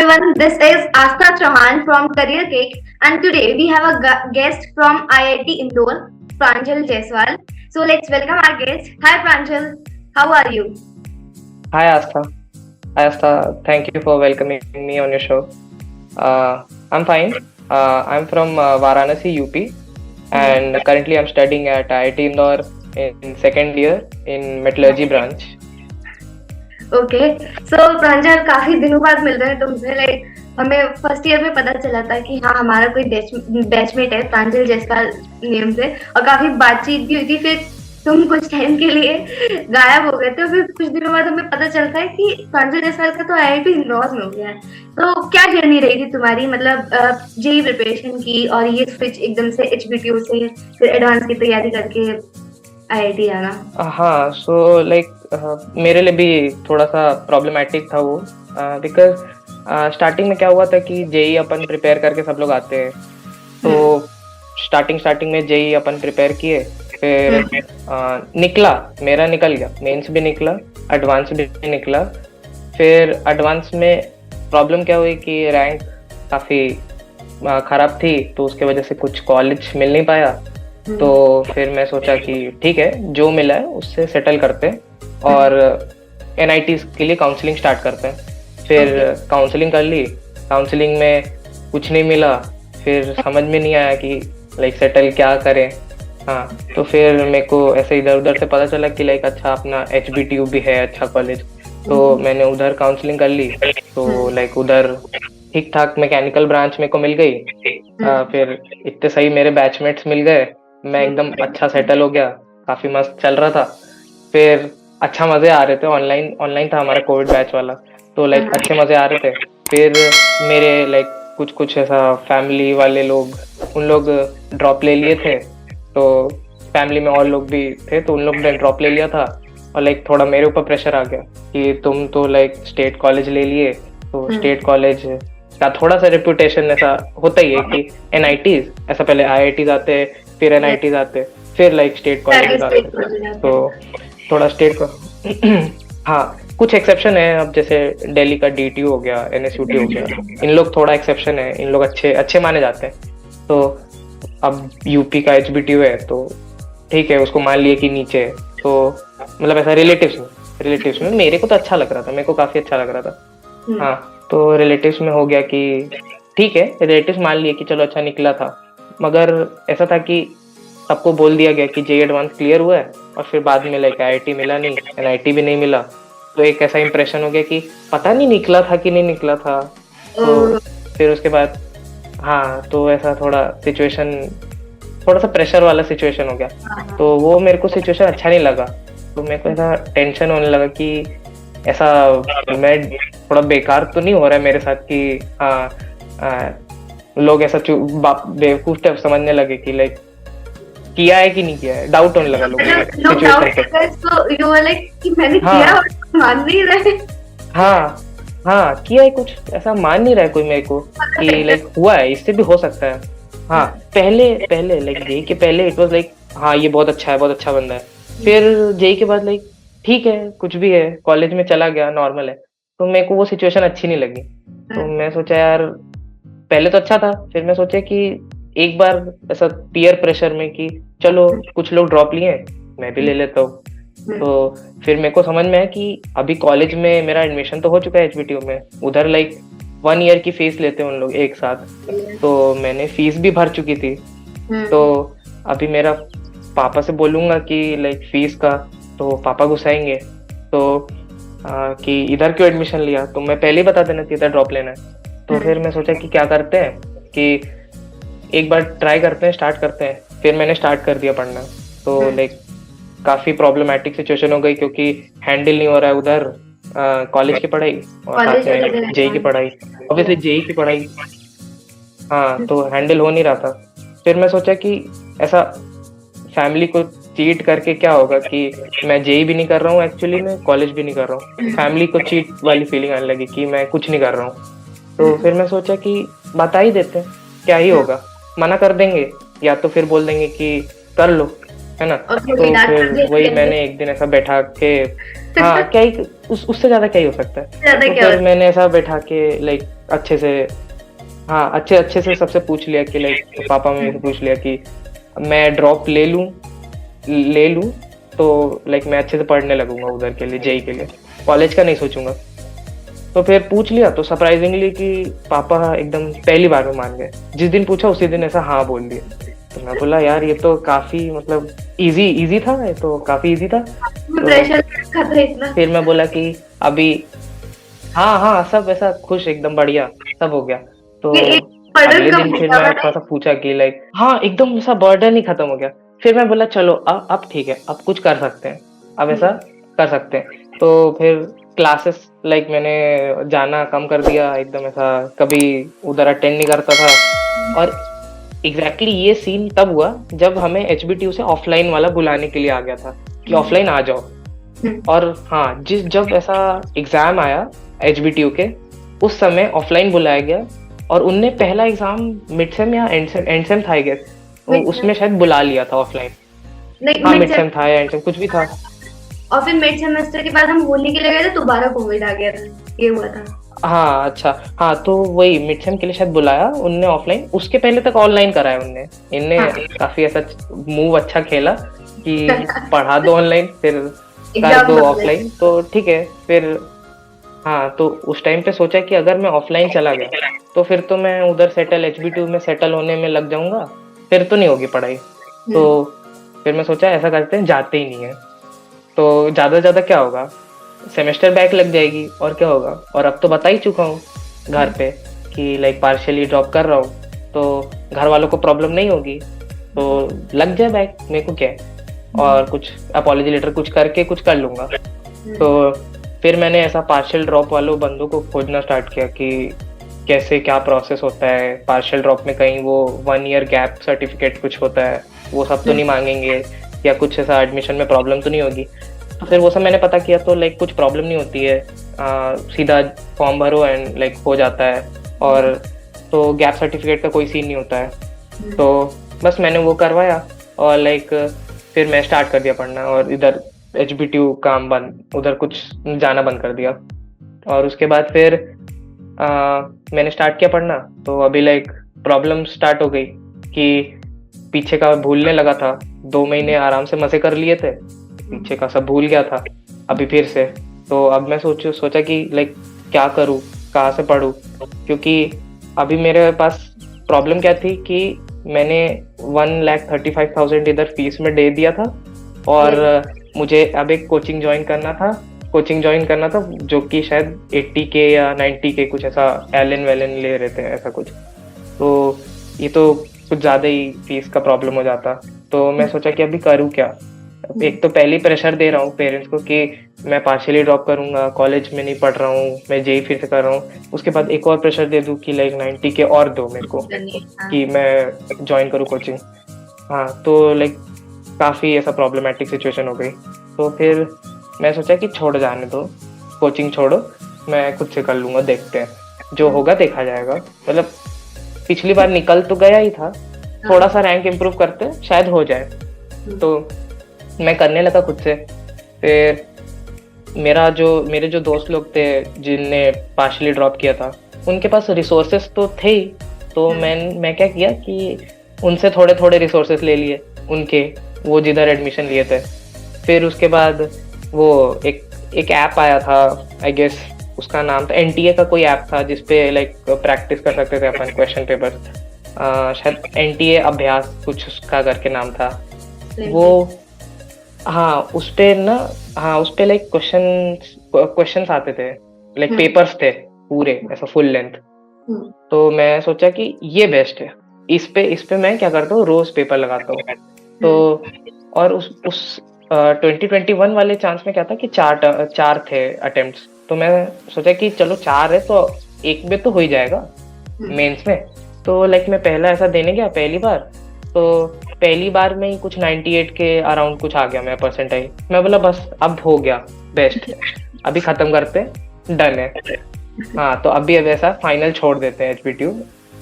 everyone, this is Asta Chauhan from Career Cake, and today we have a guest from IIT Indore, Pranjal Jaiswal. So let's welcome our guest. Hi Pranjal, how are you? Hi Astha. Hi Astha. Thank you for welcoming me on your show. I'm fine. I'm from Varanasi, UP, and currently I'm studying at IIT Indore in second year in metallurgy branch. Okay so Pranjal, काफी दिनों बाद मिल रहे हैं तुमसे। Like हमें first year में पता चला था कि हाँ हमारा कोई बैचमेट है प्रांजल जायसवाल नेम से, और काफी बातचीत भी हुई थी। फिर तुम कुछ टाइम के लिए गायब हो गए थे, फिर कुछ दिनों बाद हमें पता चलता है कि प्रांजल जायसवाल का तो आईआईटी इंदौर में हो गया है। तो क्या जर्नी रही थी तुम्हारी, मतलब जेई प्रिपरेशन की और ये स्विच एकदम से एचबीटीयू से फिर एडवांस की तैयारी करके आईआईटी आना? हाँ, सो लाइक मेरे लिए भी थोड़ा सा प्रॉब्लमेटिक था वो, बिकॉज स्टार्टिंग में क्या हुआ था कि जेई अपन प्रिपेयर करके सब लोग आते हैं। तो स्टार्टिंग में जेई अपन प्रिपेयर किए, फिर मेरा निकल गया, मेंस भी निकला, एडवांस भी निकला। फिर एडवांस में प्रॉब्लम क्या हुई कि रैंक काफ़ी ख़राब थी, तो उसके वजह से कुछ कॉलेज मिल नहीं पाया। तो फिर मैं सोचा कि ठीक है, जो मिला है उससे सेटल करते हैं और एनआईटी के लिए काउंसलिंग स्टार्ट करते हैं। फिर काउंसलिंग कर ली, काउंसलिंग में कुछ नहीं मिला। फिर समझ में नहीं आया कि लाइक सेटल क्या करें। हाँ, तो फिर मेरे को ऐसे इधर उधर से पता चला कि लाइक अच्छा अपना एचबीटीयू भी है अच्छा कॉलेज, तो मैंने उधर काउंसलिंग कर ली। तो लाइक उधर ठीक ठाक मैकेनिकल ब्रांच मेरे को मिल गई। फिर इतने सही मेरे बैचमेट्स मिल गए, मैं एकदम अच्छा सेटल हो गया, काफी मस्त चल रहा था। फिर अच्छा मजे आ रहे थे, ऑनलाइन था हमारा कोविड बैच वाला, तो लाइक अच्छे मजे आ रहे थे। फिर मेरे लाइक कुछ ऐसा फैमिली वाले लोग, उन लोग ड्रॉप ले लिए थे। तो फैमिली में और लोग भी थे, तो उन लोग ने ड्रॉप ले लिया था। और लाइक थोड़ा मेरे ऊपर प्रेशर आ गया कि तुम तो लाइक स्टेट कॉलेज ले लिए, तो स्टेट कॉलेज का थोड़ा सा रेपुटेशन ऐसा होता ही है कि एनआईटीज, ऐसा पहले आईआईटीज आते, फिर एनआईटीज आते, फिर लाइक स्टेट कॉलेज आते। तो थोड़ा स्टेट का हाँ, कुछ एक्सेप्शन है, अब जैसे दिल्ली का डीटीयू हो गया, एनएसयूटी हो गया, इन लोग थोड़ा एक्सेप्शन है, इन लोग अच्छे माने जाते हैं। तो अब यूपी का एचबीटीयू है, तो ठीक है, उसको मान लिए कि नीचे है। तो मतलब ऐसा रिलेटिव्स में मेरे को तो अच्छा लग रहा था, मेरे को काफी अच्छा लग रहा था। हाँ, तो रिलेटिव्स में हो गया कि ठीक है, रिलेटिव्स मान लिए कि चलो अच्छा निकला था। मगर ऐसा था कि सबको बोल दिया गया कि जेई एडवांस क्लियर हुआ है, और फिर बाद में लाइक आईआईटी मिला नहीं, एनआईटी भी नहीं मिला। तो एक ऐसा इंप्रेशन हो गया कि पता नहीं निकला था कि नहीं निकला था। तो फिर उसके बाद हाँ, तो ऐसा थोड़ा सा प्रेशर वाला सिचुएशन हो गया। तो वो मेरे को सिचुएशन अच्छा नहीं लगा। तो मेरे को ऐसा टेंशन होने लगा कि ऐसा मैं थोड़ा बेकार तो नहीं हो रहा है मेरे साथ कि लोग ऐसा बेवकूफ टाइप समझने लगे कि लाइक किया है कि नहीं किया है, डाउट होने लगा लोगों को। हाँ, किया है कुछ, ऐसा मान नहीं रहा है कोई मेरे को कि लाइक हुआ है, इससे भी हो सकता है। हाँ, पहले लाइक जेई के पहले इट वाज लाइक हाँ ये बहुत अच्छा बंदा है। फिर जेई के बाद लाइक ठीक है, कुछ भी है, कॉलेज में चला गया, नॉर्मल है। तो मेरे को वो सिचुएशन अच्छी नहीं लगी। तो मैं सोचा यार, पहले तो अच्छा था, फिर मैं सोचा कि एक बार ऐसा पीयर प्रेशर में कि चलो कुछ लोग ड्रॉप लिए, मैं भी ले लेता हूँ। तो फिर मेरे को समझ में आया कि अभी कॉलेज में मेरा एडमिशन तो हो चुका है एचबीटीयू में, उधर लाइक 1 ईयर की फीस लेते हैं उन लोग एक साथ। तो मैंने फीस भी भर चुकी थी। तो अभी मेरा पापा से बोलूंगा कि लाइक फीस का, तो पापा गुस्साएंगे। तो कि इधर क्यों एडमिशन लिया, तो मैं पहले ही बता देना चाहिए था ड्रॉप लेना है। तो फिर मैं सोचा कि क्या करते हैं कि एक बार ट्राई करते हैं, स्टार्ट करते हैं। फिर मैंने स्टार्ट कर दिया पढ़ना। तो लाइक काफी प्रॉब्लमेटिक सिचुएशन हो गई, क्योंकि हैंडल नहीं हो रहा है उधर कॉलेज की पढ़ाई और साथ में जेई की पढ़ाई, ऑब्वियसली जेई की पढ़ाई। हाँ, तो हैंडल हो नहीं रहा था। फिर मैं सोचा कि ऐसा फैमिली को चीट करके क्या होगा कि मैं जेई भी नहीं कर रहा हूँ एक्चुअली, मैं कॉलेज भी नहीं कर रहा हूँ, फैमिली को चीट वाली फीलिंग आने लगी कि मैं कुछ नहीं कर रहा हूँ। तो फिर मैं सोचा कि बता ही देते हैं, क्या ही होगा, मना कर देंगे या तो फिर बोल देंगे कि कर लो, है ना। तो फिर वही मैंने एक दिन ऐसा बैठा के, हाँ क्या ही उससे ज्यादा क्या ही हो सकता है। तो फिर मैंने ऐसा बैठा के लाइक अच्छे से, हाँ अच्छे अच्छे से सबसे पूछ लिया कि लाइक पापा मम्मी से पूछ लिया कि मैं ड्रॉप ले लूँ तो लाइक मैं अच्छे से पढ़ने लगूंगा उधर के लिए, जेई के लिए, कॉलेज का नहीं सोचूंगा। तो फिर पूछ लिया तो सरप्राइजिंगली कि पापा एकदम पहली बार में मान गए। जिस दिन पूछा उसी दिन ऐसा हाँ बोल दिया। तो मैं बोला यार ये तो काफी मतलब इजी इजी था, ये तो काफी इजी था। तो प्रेशर था इतना। फिर मैं बोला कि अभी हाँ हाँ सब ऐसा खुश, एकदम बढ़िया सब हो गया। तो ये एक बर्डन अगले कम दिन हो फिर गया मैं था थोड़ा सा पूछा कि लाइक हाँ एकदम ऐसा बर्डन ही खत्म हो गया। फिर मैं बोला चलो अब ठीक है, अब कुछ कर सकते हैं, अब ऐसा कर सकते हैं। तो फिर क्लासेस लाइक मैंने जाना कम कर दिया एकदम, ऐसा कभी उधर अटेंड नहीं करता था। और एग्जैक्टली ये सीन तब हुआ जब हमें एचबीटीयू से ऑफलाइन वाला बुलाने के लिए आ गया था कि ऑफलाइन आ जाओ। और हाँ जब ऐसा एग्जाम आया एचबीटीयू के, उस समय ऑफलाइन बुलाया गया। और उनने पहला एग्जाम मिड सेम या एंड सेम था आई गेस, उसमें शायद बुला लिया था ऑफलाइन। नहीं, हाँ मिड सेम था या एंड सेम कुछ भी था। और फिर मिड सेमेस्टर के बाद हम होली के लिए गए थे, दोबारा कोविड आ गया था, ये हुआ था। हाँ अच्छा, हाँ तो वही मिड सेम के लिए शायद बुलाया उनने ऑफलाइन, उसके पहले तक ऑनलाइन कराया उनने। इनने काफी ऐसा मूव अच्छा खेला कि पढ़ा दो ऑनलाइन फिर कर दो ऑफलाइन, तो ठीक है फिर। हाँ तो उस टाइम पे सोचा कि अगर मैं ऑफलाइन चला गया तो फिर तो मैं उधर सेटल एचबीटीयू में सेटल होने में लग जाऊंगा, फिर तो नहीं होगी पढ़ाई। तो फिर मैं सोचा ऐसा करते हैं, जाते ही नहीं है तो ज्यादा ज्यादा क्या होगा, सेमेस्टर बैक लग जाएगी और क्या होगा। और अब तो बता ही चुका हूँ घर पे कि लाइक पार्शियली ड्रॉप कर रहा हूँ, तो घर वालों को प्रॉब्लम नहीं होगी, तो लग जाए बैक, मेरे को क्या है। और कुछ अपॉलॉजी लेटर कुछ करके कुछ कर लूंगा। तो फिर मैंने ऐसा पार्शियल ड्रॉप वालों बंदों को खोजना स्टार्ट किया कि कैसे क्या प्रोसेस होता है पार्शियल ड्रॉप में। कहीं वो 1 ईयर गैप सर्टिफिकेट कुछ होता है, वो सब तो नहीं मांगेंगे, या कुछ ऐसा एडमिशन में प्रॉब्लम तो नहीं होगी। तो फिर वो सब मैंने पता किया तो लाइक कुछ प्रॉब्लम नहीं होती है, सीधा फॉर्म भरो एंड लाइक हो जाता है। और तो गैप सर्टिफिकेट का कोई सीन नहीं होता है। तो बस मैंने वो करवाया और लाइक फिर मैं स्टार्ट कर दिया पढ़ना, और इधर एचबीटीयू काम बंद, उधर कुछ जाना बंद कर दिया। और उसके बाद फिर मैंने स्टार्ट किया पढ़ना। तो अभी लाइक प्रॉब्लम स्टार्ट हो गई कि पीछे का भूलने लगा था। 2 महीने आराम से मजे कर लिए थे, पीछे का सब भूल गया था अभी फिर से। तो अब मैं सोचा कि लाइक क्या करूँ, कहाँ से पढूं, क्योंकि अभी मेरे पास प्रॉब्लम क्या थी कि मैंने 1,35,000 इधर फीस में दे दिया था, और मुझे अब एक कोचिंग ज्वाइन करना था जो कि शायद 80K या 90K कुछ ऐसा एलन वेलन ले रहे थे ऐसा कुछ। तो ये तो कुछ ज्यादा ही फीस का प्रॉब्लम हो जाता। तो मैं सोचा कि अभी करूँ क्या। एक तो पहले प्रेशर दे रहा हूँ पेरेंट्स को कि मैं पार्शियली ड्रॉप करूंगा, कॉलेज में नहीं पढ़ रहा हूँ, मैं जेई फिर से कर रहा हूँ। उसके बाद एक और प्रेशर दे दूँ कि लाइक 90K और दो मेरे को कि मैं ज्वाइन करूँ कोचिंग। हाँ तो लाइक काफ़ी ऐसा प्रॉब्लमेटिक सिचुएशन हो गई। तो फिर मैं सोचा कि छोड़ जाने दो, कोचिंग छोड़ो, मैं खुद से कर लूँगा, देखते हैं जो होगा देखा जाएगा। मतलब पिछली बार निकल तो गया ही था, थोड़ा सा रैंक इम्प्रूव करते शायद हो जाए। तो मैं करने लगा खुद से। फिर मेरे जो दोस्त लोग थे जिनने पार्शियली ड्रॉप किया था, उनके पास रिसोर्सेस तो थे ही। तो मैं क्या किया कि उनसे थोड़े थोड़े रिसोर्सेस ले लिए उनके, वो जिधर एडमिशन लिए थे। फिर उसके बाद वो एक ऐप आया था, आई गेस उसका नाम था एनटीए का कोई ऐप था, जिसपे लाइक प्रैक्टिस कर सकते थे अपन क्वेश्चन पेपर। शायद एनटीए अभ्यास कुछ उसका करके नाम था वो। हाँ उस पे लाइक क्वेश्चंस आते थे, लाइक पेपर्स थे पूरे ऐसा फुल लेंथ। तो मैं सोचा कि ये बेस्ट है, इस पे मैं क्या करता हूँ, रोज पेपर लगाता हूँ। तो और उस 2021 वाले चांस में क्या था कि चार थे अटेम्प्ट्स। तो मैं सोचा कि चलो 4 है तो एक में तो हो ही जाएगा मेंस में। तो लाइक मैं पहला ऐसा देने गया पहली बार, तो पहली बार में ही कुछ 98 के अराउंड कुछ आ गया मेरा परसेंटाइल। मैं बोला बस अब हो गया बेस्ट, अभी खत्म करते, डन है। हाँ तो अभी अब ऐसा फाइनल छोड़ देते हैं एचबीटीयू,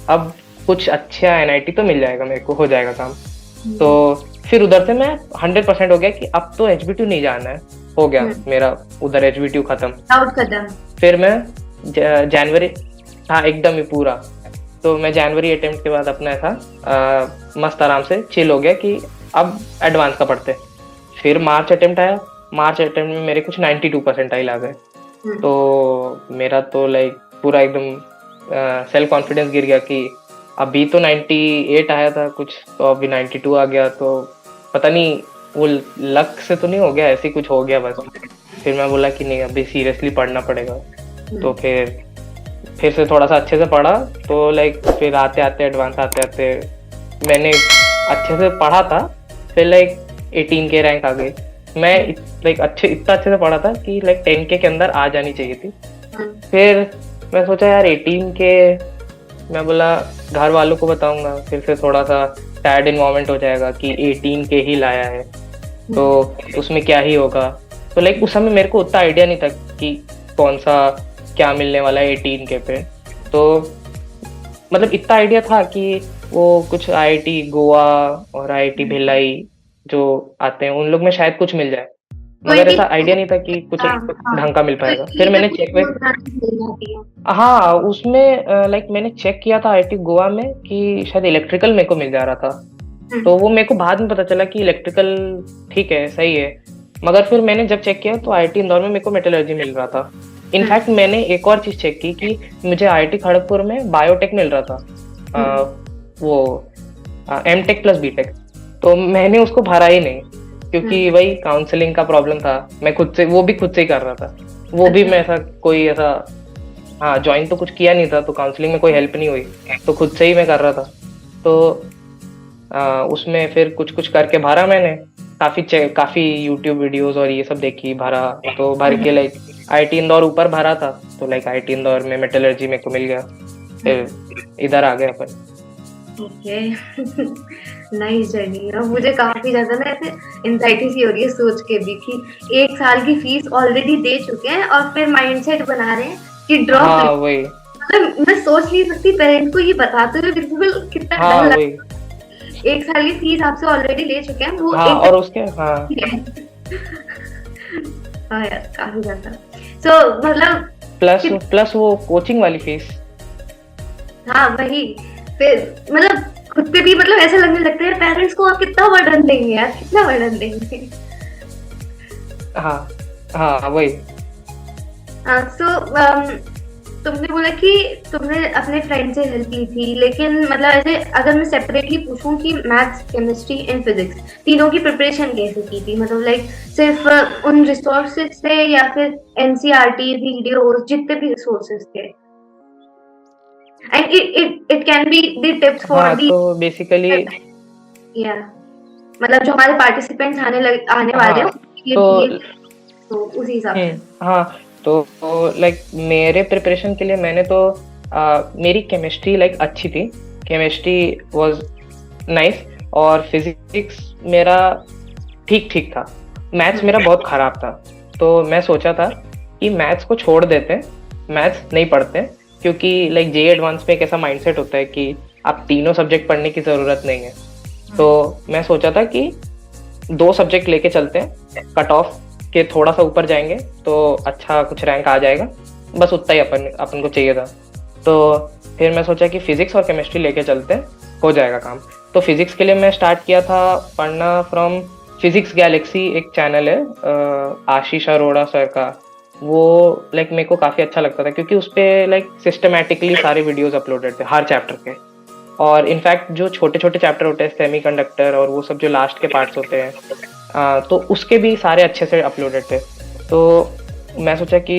अब कुछ अच्छा एनआईटी तो मिल जाएगा मेरे को, हो जाएगा काम। तो फिर उधर से मैं 100% हो गया कि अब तो एचबीटीयू नहीं जाना है, हो गया मेरा उधर एचबीटीयू खत्म। फिर मैं हाँ एकदम ही पूरा। तो मैं जनवरी अटेम्प्ट के बाद अपना ऐसा मस्त आराम से चिल हो गया कि अब एडवांस का पढ़ते। फिर मार्च अटेम्प्ट आया। मार्च अटेम्प्ट में मेरे कुछ 92% आ गए। तो मेरा तो लाइक पूरा एकदम सेल्फ कॉन्फिडेंस गिर गया कि अभी तो 98 आया था कुछ, तो अभी 92 आ गया, तो पता नहीं वो लक से तो नहीं हो गया, ऐसे ही कुछ हो गया बस। फिर मैं बोला कि नहीं अभी सीरियसली पढ़ना पड़ेगा। तो फिर से थोड़ा सा अच्छे से पढ़ा। तो लाइक फिर आते आते एडवांस आते आते मैंने अच्छे से पढ़ा था। फिर लाइक 18 के रैंक आ गई। मैं लाइक इतना अच्छे से पढ़ा था कि लाइक 10 के अंदर आ जानी चाहिए थी। फिर मैं सोचा यार 18 के, मैं बोला घर वालों को बताऊंगा, फिर से थोड़ा सा सैड इन्वायरमेंट हो जाएगा कि 18 के ही लाया है तो उसमें क्या ही होगा। तो लाइक उस समय मेरे को उतना आइडिया नहीं था कि कौन सा क्या मिलने वाला है 18 के पे। तो मतलब इतना आइडिया था कि वो कुछ आईआईटी गोवा और आईआईटी भिलाई जो आते हैं उन लोग में शायद कुछ मिल जाए, मगर ऐसा आइडिया नहीं था कि कुछ ढंग का मिल पाएगा। फिर मैंने चेक हाँ उसमें लाइक मैंने चेक किया था आईआईटी गोवा में कि शायद इलेक्ट्रिकल मेरे को मिल जा रहा था। तो वो मेरे को बाद में पता चला कि इलेक्ट्रिकल ठीक है सही है, मगर फिर मैंने जब चेक किया तो आईआईटी इंदौर में मेरे को मेटलर्जी मिल रहा था। इनफैक्ट मैंने एक और चीज चेक की कि मुझे आईआईटी खड़गपुर में बायोटेक मिल रहा था, वो एमटेक प्लस बीटेक। तो मैंने उसको भरा ही नहीं क्योंकि वही काउंसलिंग का प्रॉब्लम था। मैं खुद से, वो भी खुद से ही कर रहा था, वो भी मैं ऐसा कोई ऐसा हाँ ज्वाइन तो कुछ किया नहीं था, तो काउंसलिंग में कोई हेल्प नहीं हुई, तो खुद से ही मैं कर रहा था। तो उसमें फिर कुछ कुछ करके भरा मैंने, काफी यूट्यूब वीडियोस और ये सब देखी, भरा। तो भर के लाइक आईआईटी इंदौर ऊपर भरा था, तो लाइक आईआईटी इंदौर में मेटलर्जी मेरे को मिल गया। फिर इधर आ गए अपन। Okay nice journey. अब मुझे काफी ज्यादा ना ऐसे एंजाइटी सी हो रही है सोच के भी कि 1 साल की फीस ऑलरेडी दे चुके हैं और फिर माइंडसेट बना रहे हैं कि ड्रॉप। हाँ वही, मतलब मैं सोच नहीं सकती पेरेंट्स को ये बताते हुए बिल्कुल कितना हाँ डर वही। लगता है। 1 साल की फीस आपसे ऑलरेडी ले चुके हैं वो। हाँ और उसके हाँ हाँ यार काफी ज्यादा। सो मतलब प्लस वो कोचिंग वाली फीस। हाँ वही। फिर मतलब खुद पे भी मतलब ऐसा लगने लगता है पेरेंट्स को आप कितना बर्डन देंगे यार, कितना बर्डन देंगे। हाँ हाँ वही। सो तुमने बोला कि तुमने अपने फ्रेंड से हेल्प ली थी, लेकिन मतलब ऐसे अगर मैं सेपरेटली पूछूं कि मैथ्स केमिस्ट्री एंड फिजिक्स तीनों की प्रिपरेशन कैसे की थी, मतलब लाइक सिर्फ उन रिसोर्सेज से या फिर एनसीईआरटी वीडियोस जितने भी रिसोर्सेज थे, and it can be the tips for the, तो बेसिकली या मतलब जो हमारे पार्टिसिपेंट्स आने वाले हैं तो उसी हिसाब से। हाँ तो लाइक मेरे प्रिपरेशन के लिए मैंने तो मेरी केमिस्ट्री लाइक अच्छी थी, केमिस्ट्री वाज नाइस, और फिजिक्स मेरा ठीक ठीक था। मैथ्स मेरा बहुत खराब था, तो मैं सोचा था कि मैथ्स को छोड़ देते, मैथ्स नहीं पढ़ते, क्योंकि लाइक जेईई एडवांस में एक ऐसा माइंडसेट होता है कि आप तीनों सब्जेक्ट पढ़ने की जरूरत नहीं है। तो मैं सोचा था कि 2 सब्जेक्ट लेके चलते हैं, कट ऑफ के थोड़ा सा ऊपर जाएंगे तो अच्छा कुछ रैंक आ जाएगा, बस उतना ही अपन को चाहिए था। तो फिर मैं सोचा कि फिजिक्स और केमिस्ट्री लेके चलते हैं, हो जाएगा काम। तो फिजिक्स के लिए मैं स्टार्ट किया था पढ़ना फ्रॉम फिजिक्स गैलेक्सी, एक चैनल है आशीष अरोड़ा सर का। वो लाइक मेरे को काफ़ी अच्छा लगता था क्योंकि उस पर लाइक सिस्टमैटिकली सारे वीडियोज अपलोडेड थे हर चैप्टर के, और इनफैक्ट जो छोटे छोटे चैप्टर होते हैं सेमीकंडक्टर और वो सब जो लास्ट के पार्ट्स होते हैं, तो उसके भी सारे अच्छे से अपलोडेड थे। तो मैं सोचा कि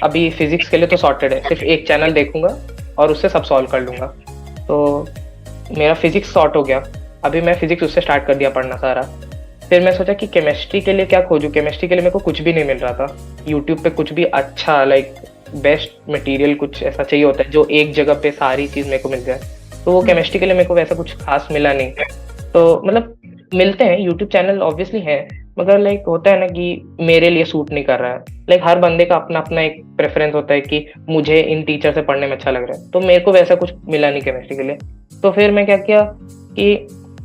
अभी फिजिक्स के लिए तो सॉर्टेड है, सिर्फ एक चैनल देखूंगा और उससे सब सॉल्व कर लूंगा। तो मेरा फिजिक्स सॉर्ट हो गया, अभी मैं फिजिक्स उससे स्टार्ट कर दिया पढ़ना सारा। फिर मैं सोचा कि केमिस्ट्री के लिए क्या खोजूं, केमिस्ट्री के लिए मेरे को कुछ भी नहीं मिल रहा था यूट्यूब पे, कुछ भी अच्छा लाइक बेस्ट मटेरियल कुछ ऐसा चाहिए होता है जो एक जगह पे सारी चीज़ मेरे को मिल जाए। तो वो केमिस्ट्री के लिए मेरे को वैसा कुछ खास मिला नहीं। तो मतलब मिलते हैं यूट्यूब चैनल ऑब्वियसली है, मगर लाइक होता है ना कि मेरे लिए सूट नहीं कर रहा है। लाइक हर बंदे का अपना अपना एक प्रेफरेंस होता है कि मुझे इन टीचर से पढ़ने में अच्छा लग रहा है, तो मेरे को वैसा कुछ मिला नहीं केमिस्ट्री के लिए। तो फिर मैं क्या किया कि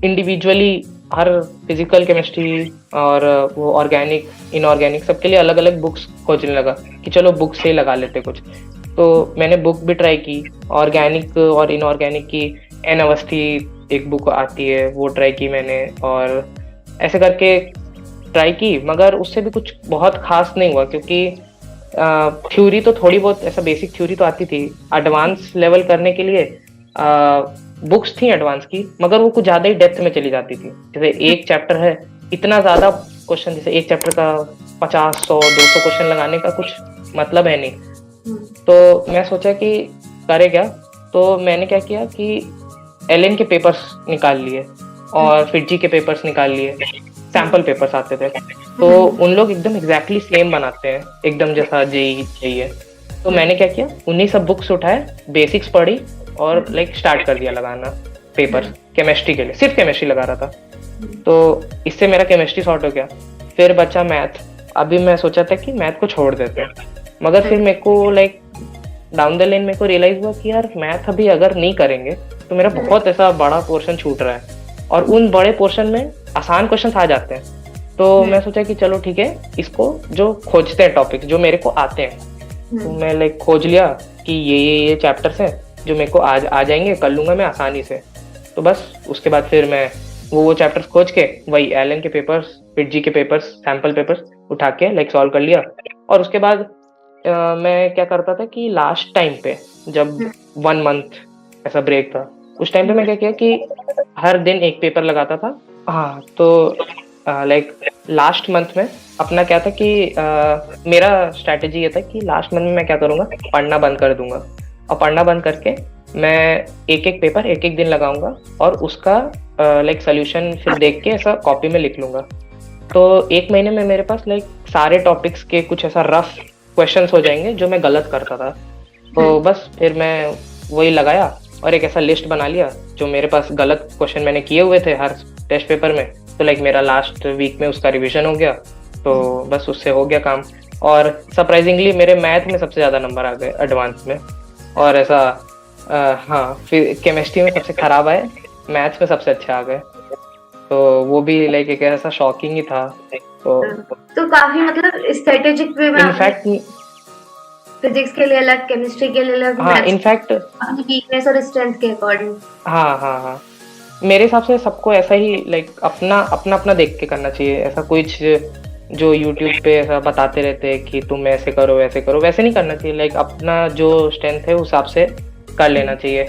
इंडिविजुअली हर फिजिकल केमिस्ट्री और वो ऑर्गेनिक इनऑर्गेनिक सबके लिए अलग अलग बुक्स खोजने लगा कि चलो बुक से लगा लेते कुछ। तो मैंने बुक भी ट्राई की, ऑर्गेनिक और इनऑर्गेनिक की। एन अवस्थी एक बुक आती है, वो ट्राई की मैंने, और ऐसे करके ट्राई की, मगर उससे भी कुछ बहुत खास नहीं हुआ, क्योंकि थ्योरी तो थोड़ी बहुत ऐसा बेसिक थ्योरी तो आती थी। एडवांस लेवल करने के लिए बुक्स थी एडवांस की, मगर वो कुछ ज़्यादा ही डेप्थ में चली जाती थी। जैसे एक चैप्टर है, इतना ज़्यादा क्वेश्चन, जैसे एक चैप्टर का 50, 100, 200 क्वेश्चन लगाने का कुछ मतलब है नहीं। तो मैं सोचा कि करे क्या, तो मैंने क्या किया कि एलन के पेपर्स निकाल लिए और फिटजी के पेपर्स निकाल लिए। सैंपल पेपर्स आते थे, तो उन लोग एकदम एग्जैक्टली सेम बनाते हैं, एकदम जैसा जेई चाहिए। तो मैंने क्या किया, उन्हीं सब बुक्स उठाए, बेसिक्स पढ़ी और लाइक स्टार्ट कर दिया लगाना पेपर्स केमिस्ट्री के लिए। सिर्फ केमिस्ट्री लगा रहा था, तो इससे मेरा केमिस्ट्री सॉर्ट हो गया। फिर बचा मैथ। अभी मैं सोचा था कि मैथ को छोड़ देते हैं, मगर फिर मेरे को लाइक डाउन द लेन मेरे को रियलाइज हुआ कि यार मैथ अभी अगर नहीं करेंगे तो मेरा बहुत ऐसा बड़ा पोर्शन छूट रहा है, और उन बड़े पोर्शन में आसान क्वेश्चन आ जाते हैं। तो मैं सोचा कि चलो ठीक है, इसको जो खोजते हैं टॉपिक जो मेरे को आते हैं, तो मैं लाइक खोज लिया कि ये चैप्टर्स हैं जो मेरे को आज आ जाएंगे, कर लूंगा मैं आसानी से। तो बस उसके बाद फिर मैं वो चैप्टर्स खोज के वही एलन के पेपर्स, फिटजी के पेपर्स, सैंपल पेपर्स उठा के लाइक सॉल्व कर लिया। और उसके बाद मैं क्या करता था कि लास्ट टाइम पे जब 1 मंथ ऐसा ब्रेक था, उस टाइम पे मैं क्या किया कि हर दिन एक पेपर लगाता था। हाँ, तो लाइक लास्ट मंथ में अपना क्या था कि मेरा स्ट्रैटेजी ये था कि लास्ट मंथ में मैं क्या करूँगा, पढ़ना बंद कर दूंगा, और पढ़ना बंद करके मैं एक एक पेपर एक एक दिन लगाऊंगा, और उसका लाइक सोल्यूशन फिर देख के ऐसा कॉपी में लिख लूंगा। तो 1 महीने में मेरे पास लाइक सारे टॉपिक्स के कुछ ऐसा रफ क्वेश्चंस हो जाएंगे जो मैं गलत करता था। तो बस फिर मैं वही लगाया और एक ऐसा लिस्ट बना लिया जो मेरे पास गलत क्वेश्चन मैंने किए हुए थे हर टेस्ट पेपर में। तो लाइक मेरा लास्ट वीक में उसका रिवीजन हो गया, तो बस उससे हो गया काम। और सरप्राइजिंगली मेरे मैथ में सबसे ज़्यादा नंबर आ गए एडवांस में, और ऐसा हाँ, फिर केमिस्ट्री में सबसे खराब आए, मैथ्स में सबसे अच्छे आ गए। तो वो भी लाइक एक ऐसा शॉकिंग ही था। तो काफी मतलब स्ट्रेटेजिक वे में इनफैक्ट फिजिक्स के लिए अलग, केमिस्ट्री के लिए अलग, हाँ, इनफैक्ट वीकनेस और स्ट्रेंथ के अकॉर्डिंग। हाँ, मेरे हिसाब से सबको ऐसा ही लाइक अपना अपना देख के करना चाहिए। ऐसा कुछ जो यूट्यूब पे ऐसा बताते रहते हैं कि तुम ऐसे करो वैसे करो, वैसे नहीं करना चाहिए। लाइक अपना जो स्ट्रेंथ है उस हिसाब से कर लेना चाहिए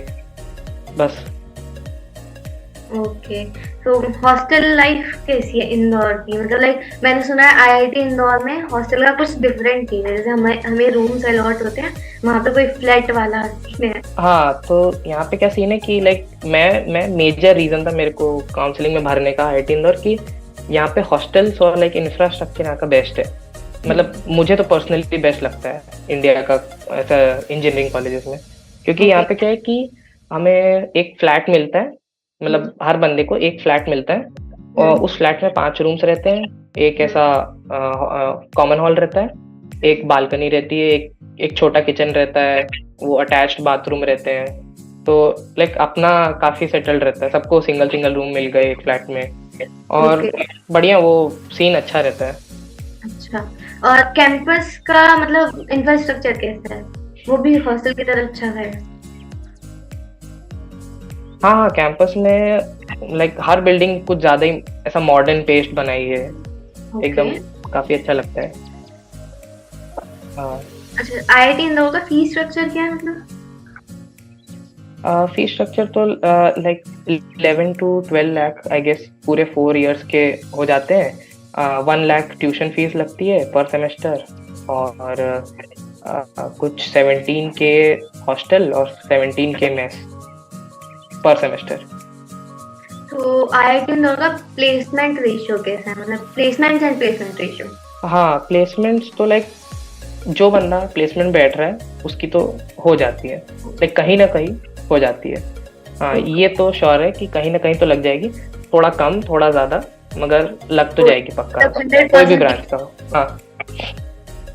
बस। ओके, तो हॉस्टल लाइफ कैसी है इंदौर की? मतलब लाइक मैंने सुना है आईआईटी इंदौर में हॉस्टल का कुछ डिफरेंट ही है, जैसे हमें रूम्स अलॉट होते हैं, वहाँ पे कोई फ्लैट वाला सीन है। हाँ, तो यहाँ पे क्या सीन है कि लाइक मैं मेजर रीजन था मेरे को काउंसलिंग में भरने का आईआईटी इंदौर की, यहाँ पे हॉस्टल्स और लाइक इंफ्रास्ट्रक्चर यहाँ का बेस्ट है। मतलब मुझे तो पर्सनली बेस्ट लगता है इंडिया का ऐसा इंजीनियरिंग कॉलेजेस में, क्योंकि यहाँ पे क्या है कि हमें एक फ्लैट मिलता है, मतलब हर बंदे को एक फ्लैट मिलता है, और उस फ्लैट में 5 रूम्स रहते हैं, एक ऐसा कॉमन हॉल रहता है, एक बालकनी रहती है, एक छोटा किचन रहता है, वो अटैच्ड बाथरूम रहते हैं। तो लाइक अपना काफी सेटल्ड रहता है, सबको सिंगल रूम मिल गए एक फ्लैट में, और बढ़िया वो सीन अच्छा रहता है। अच्छा, और कैंपस का मतलब इंफ्रास्ट्रक्चर कैसा है? वो भी हॉस्टल की तरह अच्छा है? हाँ, कैंपस में लाइक हर बिल्डिंग कुछ ज्यादा ही ऐसा मॉडर्न पेस्ट बनाई है, एकदम काफी अच्छा लगता है। हाँ। अच्छा, आईआईटी इंदौर का फीस स्ट्रक्चर क्या है? मतलब फीस स्ट्रक्चर तो like 11 to 12 lakh I guess पूरे 4 इयर्स के हो जाते हैं। 1 लाख ट्यूशन फीस लगती है पर सेमेस्टर, और कुछ 17 के हॉस्टल और 17 के मेस पर सेमेस्टर। तो आईआईटी इंदौर का प्लेसमेंट रेशियो कैसा है? मतलब प्लेसमेंट एंड प्लेसमेंट रेशियो। हाँ, प्लेसमेंट्स तो लाइक जो बंदा प्लेसमेंट बैठ रहा है उसकी तो हो जाती है, लाइक कहीं ना कहीं हो जाती है। हाँ, ये तो श्योर है कि कहीं ना कहीं तो लग जाएगी, थोड़ा कम थोड़ा ज्यादा, मगर लग तो जाएगी पक्का, कोई भी ब्रांच का हो।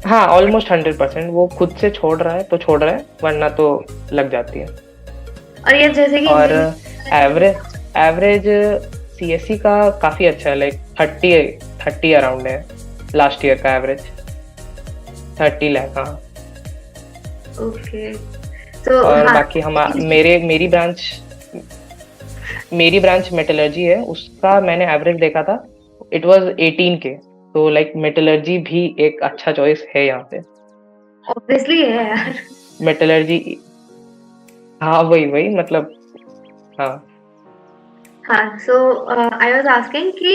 हाँ, ऑलमोस्ट 100%। वो खुद से छोड़ रहा है तो छोड़ रहा है, वरना तो लग जाती है। और ये जैसे कि और एवरेज सीएससी का काफी अच्छा है, लाइक 30 अराउंड है लास्ट ईयर का एवरेज, 30 लाख। हाँ, ओके। तो और हाँ, बाकी हम मेरी ब्रांच मेटलर्जी है, उसका मैंने एवरेज देखा था, इट वाज 18 के। तो लाइक मेटलर्जी भी एक अच्छा चॉइस है यहाँ पे। ऑब्वियसली है यार। मेटलर्जी, हाँ वही वही मतलब, हाँ। हाँ, सो आई वाज आस्किंग कि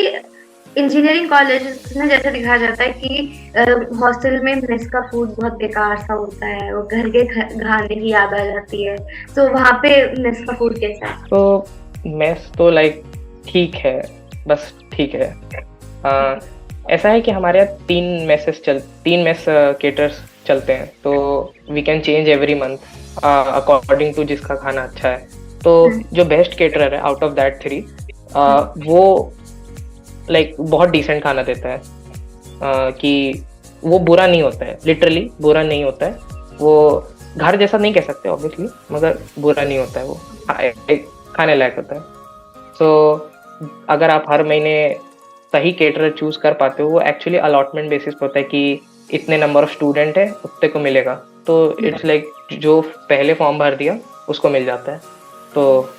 इंजीनियरिंग कॉलेज में जैसे दिखाया जाता है कि हॉस्टल में मेस का फूड बहुत बेकार सा होता है, वो घर के खाने की याद आ जाती है। तो वहाँ पे मेस का फूड कैसा है? तो मेस तो लाइक ठीक है, बस ठीक है। आ, ऐसा है कि हमारे यहाँ 3 मेस केटर्स चलते हैं, तो we can change every month according to जिसका खाना अच्छा है। तो जो बेस्ट केटरर है आउट ऑफ दैट 3, वो लाइक बहुत डिसेंट खाना देता है, कि वो बुरा नहीं होता है, लिटरली बुरा नहीं होता है वो। घर जैसा नहीं कह सकते ऑब्वियसली, मगर बुरा नहीं होता है वो, एक खाने लायक होता है। सो अगर आप हर महीने सही केटरर चूज कर पाते हो, वो एक्चुअली अलॉटमेंट बेसिस पे होता है कि इतने नंबर ऑफ स्टूडेंट है उतने को मिलेगा। तो इट्स लाइक जो पहले फॉर्म भर दिया उसको मिल जाता है। तो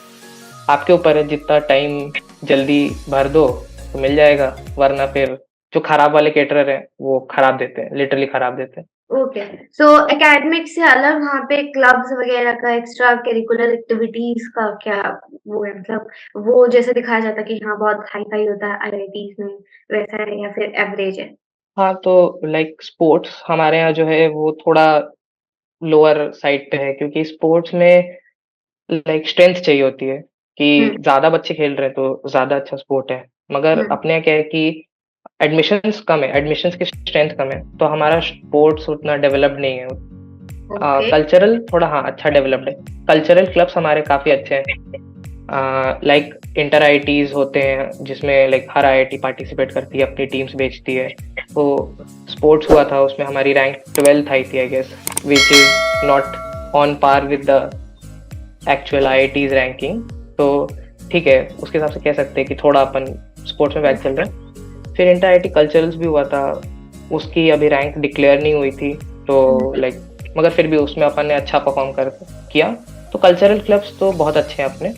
आपके ऊपर है, जितना टाइम जल्दी भर दो तो मिल जाएगा, वरना फिर जो खराब वाले केटरर हैं वो खराब देते हैं, लिटरली खराब देते हैं। ओके। सो एकेडमिक से अलग वहाँ पे क्लब्स वगैरह का, एक्स्ट्रा करिकुलर एक्टिविटीज का क्या वो है, मतलब वो जैसे दिखाया जाता है कि हाँ बहुत हाई फाई होता है आईआईटीज में, वैसा है या फिर एवरेज है? हाँ, तो लाइक स्पोर्ट्स हमारे यहाँ जो है वो थोड़ा लोअर साइड पे है, क्योंकि स्पोर्ट्स में लाइक स्ट्रेंथ चाहिए होती है कि हम्म। ज्यादा बच्चे खेल रहे हैं तो ज्यादा अच्छा स्पोर्ट है। मगर हम्म। अपने यहाँ क्या है कि एडमिशन्स कम है, एडमिशन्स की स्ट्रेंथ कम है, तो हमारा स्पोर्ट्स उतना डेवलप्ड नहीं है। ओके। कल्चरल थोड़ा हाँ अच्छा डेवलप्ड है। कल्चरल क्लब्स हमारे काफी अच्छे हैं, लाइक इंटर आईआईटीज होते हैं जिसमें लाइक हर आईआईटी पार्टिसिपेट करती है, अपनी टीम्स भेजती है। तो स्पोर्ट्स हुआ था, उसमें हमारी रैंक 12th आई थी I guess, which is not on par with the actual IITs ranking. तो ठीक है, उसके हिसाब से कह सकते हैं कि थोड़ा अपन स्पोर्ट्स में बैक चल रहे हैं। फिर इंटर आईआईटी कल्चरल्स भी हुआ था, उसकी अभी रैंक डिक्लेयर नहीं हुई थी, तो लाइक मगर फिर भी उसमें अपन ने अच्छा परफॉर्म कर किया। तो कल्चरल क्लब्स तो बहुत अच्छे हैं अपने,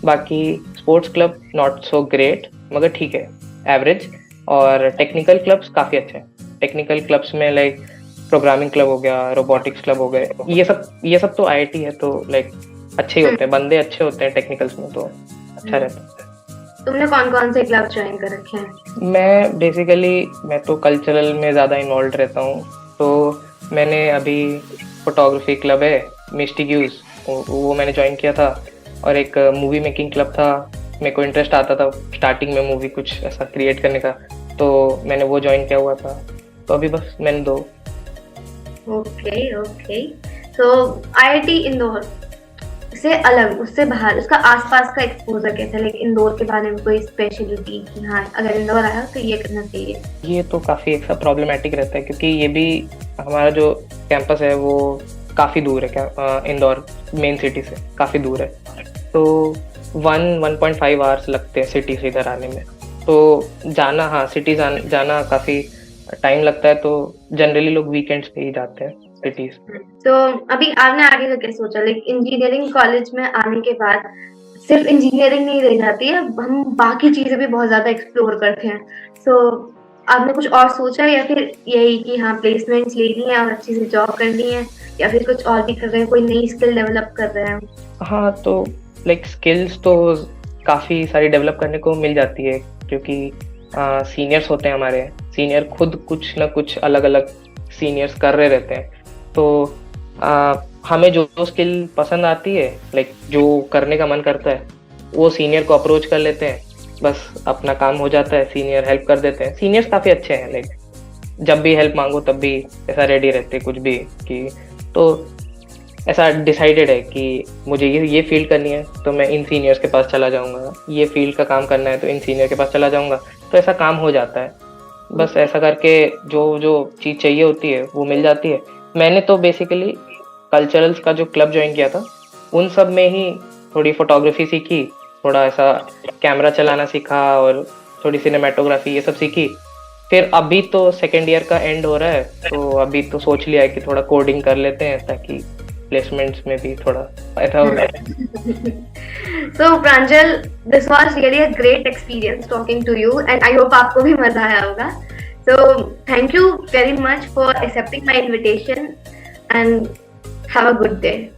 बाकी sports club not so great, मगर ठीक है, एवरेज। और टेक्निकल क्लब्स काफ़ी अच्छे हैं। टेक्निकल क्लब्स में लाइक प्रोग्रामिंग क्लब हो गया, रोबोटिक्स क्लब हो गए, ये सब तो आईआईटी है, तो लाइक अच्छे ही होते हैं, बंदे अच्छे होते हैं टेक्निकल्स में, तो अच्छा रहता है। तुमने कौन-कौन से क्लब ज्वाइन कर रखे हैं? मैं तो कल्चरल में ज़्यादा इन्वॉल्व रहता हूँ। तो मैंने अभी फोटोग्राफी क्लब है, मिस्टी ग्यूज, वो मैंने ज्वाइन किया था। और एक मूवी मेकिंग क्लब था, मेरे को इंटरेस्ट आता था स्टार्टिंग में मूवी कुछ ऐसा क्रिएट करने का, तो मैंने वो ज्वाइन किया हुआ था। तो अभी बस मैंने 2। Okay, okay. तो आईआईटी इंदौर से अलग, उससे बाहर, उसका आसपास का एक्सपोजर कैसा है? लाइक इंदौर के बारे में कोई स्पेशलिटी कि हाँ अगर इंदौर आया तो ये करना चाहिए? ये तो काफ़ी एक सा प्रॉब्लमेटिक रहता है, क्योंकि ये भी हमारा जो कैंपस है वो काफ़ी दूर है, क्या इंदौर मेन सिटी से काफ़ी दूर है। तो 1.5 आवर्स लगते हैं सिटी से इधर आने में। तो जाना, हाँ सिटी जाना काफ़ी टाइम लगता है, तो जनरली लोग वीकेंड्स पे ही जाते हैं सिटीज। तो अभी आपने आगे का क्या सोचा? लाइक इंजीनियरिंग कॉलेज में आने के बाद सिर्फ इंजीनियरिंग नहीं रह जाती है, हम बाकी चीजें भी बहुत ज्यादा एक्सप्लोर करते हैं। सो आपने कुछ और सोचा या फिर यही कि हाँ प्लेसमेंट्स लेनी है और अच्छी से जॉब करनी है, या फिर कुछ और भी कर रहे हैं, कोई नई स्किल डेवलप कर रहे हैं? हाँ, तो लाइक स्किल्स तो काफ़ी सारी डेवलप करने को मिल जाती है, क्योंकि सीनियर्स होते हैं हमारे, सीनियर खुद कुछ ना कुछ अलग अलग सीनियर्स कर रहे रहते हैं। तो हमें जो स्किल पसंद आती है, लाइक जो करने का मन करता है, वो सीनियर को अप्रोच कर लेते हैं, बस अपना काम हो जाता है, सीनियर हेल्प कर देते हैं। सीनियर्स काफ़ी अच्छे हैं, लाइक जब भी हेल्प मांगो तब भी ऐसा रेडी रहते हैं कुछ भी कि। तो ऐसा डिसाइडेड है कि मुझे ये फील्ड करनी है तो मैं इन सीनियर्स के पास चला जाऊंगा, ये फील्ड का काम करना है तो इन सीनियर के पास चला जाऊंगा, तो ऐसा काम हो जाता है। बस ऐसा करके जो जो चीज़ चाहिए होती है वो मिल जाती है। मैंने तो बेसिकली कल्चरल्स का जो क्लब ज्वाइन किया था, उन सब में ही थोड़ी फोटोग्राफी सीखी, थोड़ा ऐसा कैमरा चलाना सीखा, और थोड़ी सिनेमेटोग्राफी ये सब सीखी। फिर अभी तो सेकेंड ईयर का एंड हो रहा है, तो अभी तो सोच लिया है कि थोड़ा कोडिंग कर लेते हैं, ताकि प्लेसमेंट्स में भी थोड़ा ऐसा हो रहा है। So Pranjal, this was really a great experience talking to you, and I hope आपको भी मजा आया होगा. So thank you very much for accepting my invitation, and have a good day.